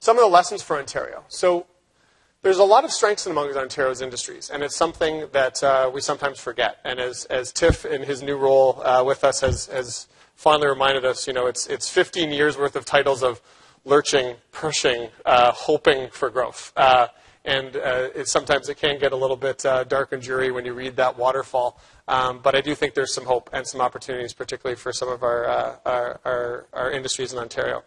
Some of the lessons for Ontario. So there's a lot of strengths among Ontario's industries, and it's something that we sometimes forget. And as Tiff, in his new role with us, has fondly reminded us, it's 15 years worth of titles of lurching, pushing, hoping for growth. Sometimes it can get a little bit dark and dreary when you read that waterfall. But I do think there's some hope and some opportunities, particularly for some of our industries in Ontario.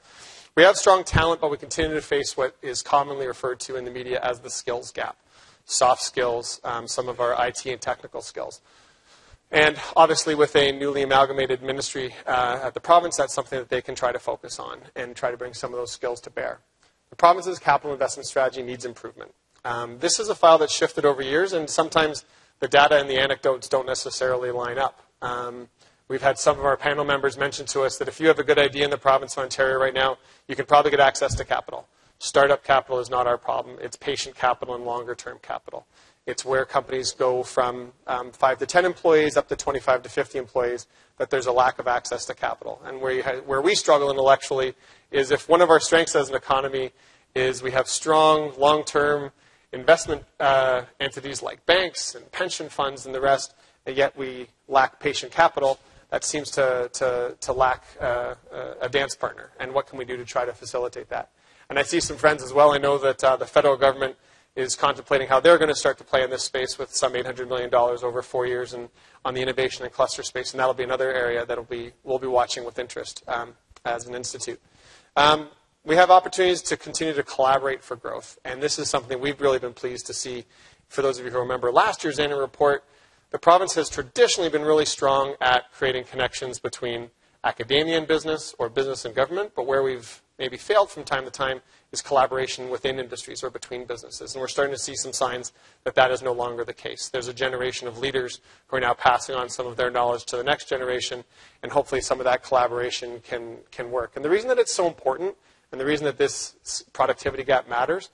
We have strong talent, but we continue to face what is commonly referred to in the media as the skills gap. Soft skills, some of our IT and technical skills. And obviously with a newly amalgamated ministry at the province, that's something that they can try to focus on and try to bring some of those skills to bear. The province's capital investment strategy needs improvement. This is a file that's shifted over years, and sometimes the data and the anecdotes don't necessarily line up. We've had some of our panel members mention to us that if you have a good idea in the province of Ontario right now, you can probably get access to capital. Startup capital is not our problem. It's patient capital and longer-term capital. It's where companies go from 5 to 10 employees up to 25 to 50 employees, that there's a lack of access to capital. And where we struggle intellectually is if one of our strengths as an economy is we have strong, long-term investment entities like banks and pension funds and the rest, and yet we lack patient capital, that seems to lack a dance partner. And what can we do to try to facilitate that? And I see some friends as well. I know that the federal government is contemplating how they're going to start to play in this space with some $800 million over 4 years and on the innovation and cluster space. And that'll be another area that we'll be watching with interest as an institute. We have opportunities to continue to collaborate for growth. And this is something we've really been pleased to see. For those of you who remember last year's annual report, the province has traditionally been really strong at creating connections between academia and business or business and government, but where we've maybe failed from time to time is collaboration within industries or between businesses. And we're starting to see some signs that that is no longer the case. There's a generation of leaders who are now passing on some of their knowledge to the next generation, and hopefully some of that collaboration can work. And the reason that it's so important and the reason that this productivity gap matters,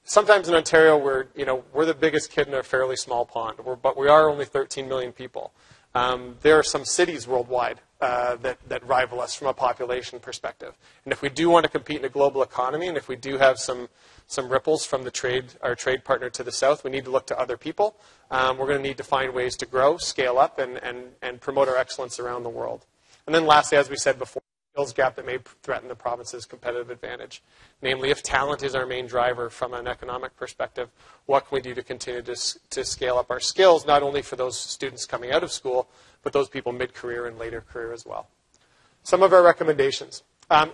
sometimes in Ontario, we're the biggest kid in a fairly small pond, but we are only 13 million people. There are some cities worldwide that rival us from a population perspective. And if we do want to compete in a global economy, and if we do have some ripples from our trade partner to the south, we need to look to other people. We're going to need to find ways to grow, scale up, and promote our excellence around the world. And then lastly, as we said before, skills gap that may threaten the province's competitive advantage. Namely, if talent is our main driver from an economic perspective, what can we do to continue to scale up our skills, not only for those students coming out of school, but those people mid-career and later career as well. Some of our recommendations.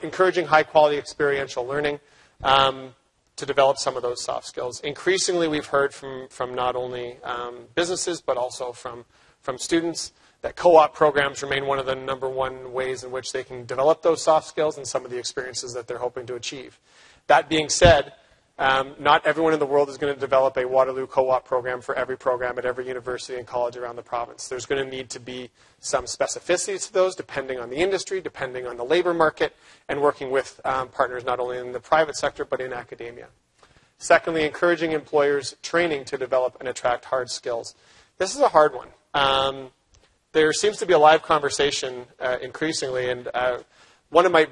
Encouraging high-quality experiential learning to develop some of those soft skills. Increasingly, we've heard from not only businesses, but also from students that co-op programs remain one of the number one ways in which they can develop those soft skills and some of the experiences that they're hoping to achieve. That being said, not everyone in the world is going to develop a Waterloo co-op program for every program at every university and college around the province. There's going to need to be some specificity to those depending on the industry, depending on the labor market, and working with partners not only in the private sector but in academia. Secondly, encouraging employers training to develop and attract hard skills. This is a hard one. There seems to be a live conversation increasingly, and one of my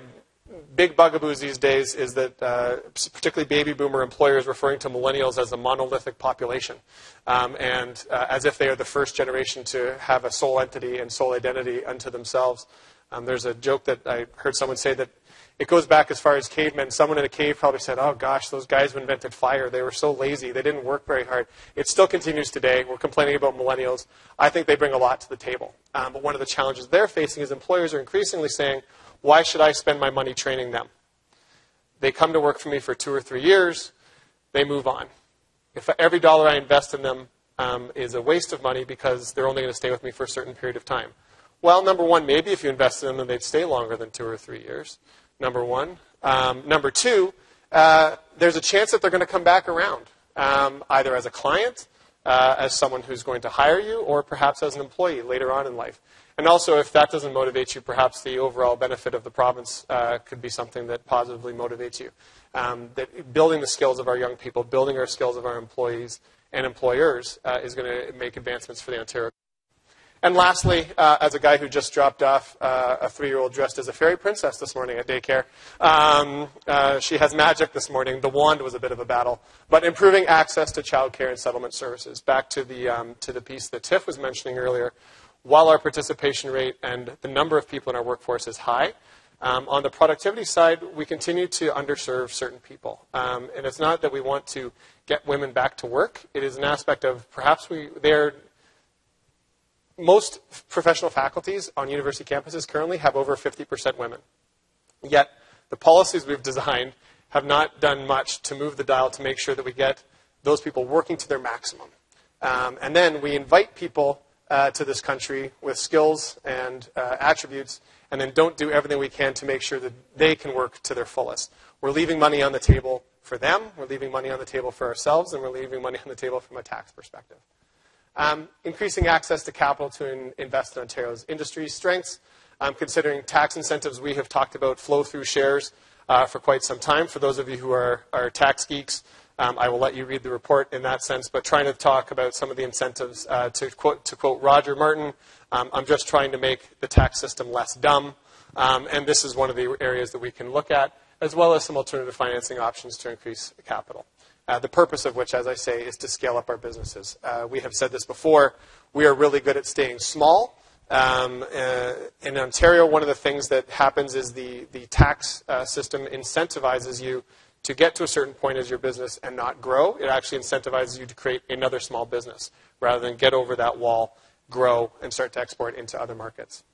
big bugaboos these days is that particularly baby boomer employers referring to millennials as a monolithic population, and as if they are the first generation to have a sole entity and sole identity unto themselves. There's a joke that I heard someone say that it goes back as far as cavemen. Someone in a cave probably said, oh gosh, those guys who invented fire, they were so lazy. They didn't work very hard. It still continues today. We're complaining about millennials. I think they bring a lot to the table. But one of the challenges they're facing is employers are increasingly saying, why should I spend my money training them? They come to work for me for 2 or 3 years. They move on. If every dollar I invest in them is a waste of money because they're only going to stay with me for a certain period of time. Well, number one, maybe if you invested in them, they'd stay longer than 2 or 3 years. Number one. Number two, there's a chance that they're going to come back around, either as a client, as someone who's going to hire you, or perhaps as an employee later on in life. And also, if that doesn't motivate you, perhaps the overall benefit of the province could be something that positively motivates you. That building the skills of our young people, building our skills of our employees and employers is going to make advancements for the Ontario. And lastly, as a guy who just dropped off a 3-year-old dressed as a fairy princess this morning at daycare, she has magic this morning. The wand was a bit of a battle. But improving access to childcare and settlement services. Back to the piece that Tiff was mentioning earlier, while our participation rate and the number of people in our workforce is high, on the productivity side, we continue to underserve certain people. And it's not that we want to get women back to work. It is an aspect of perhaps most professional faculties on university campuses currently have over 50% women. Yet the policies we've designed have not done much to move the dial to make sure that we get those people working to their maximum. And then we invite people to this country with skills and attributes, and then don't do everything we can to make sure that they can work to their fullest. We're leaving money on the table for them, we're leaving money on the table for ourselves, and we're leaving money on the table from a tax perspective. Increasing access to capital to invest in Ontario's industry strengths. Considering tax incentives, we have talked about flow-through shares for quite some time. For those of you who are tax geeks, I will let you read the report in that sense, but trying to talk about some of the incentives. To quote Roger Martin, I'm just trying to make the tax system less dumb, and this is one of the areas that we can look at, as well as some alternative financing options to increase capital. The purpose of which, as I say, is to scale up our businesses. We have said this before, we are really good at staying small. In Ontario, one of the things that happens is the tax system incentivizes you to get to a certain point as your business and not grow. It actually incentivizes you to create another small business rather than get over that wall, grow, and start to export into other markets.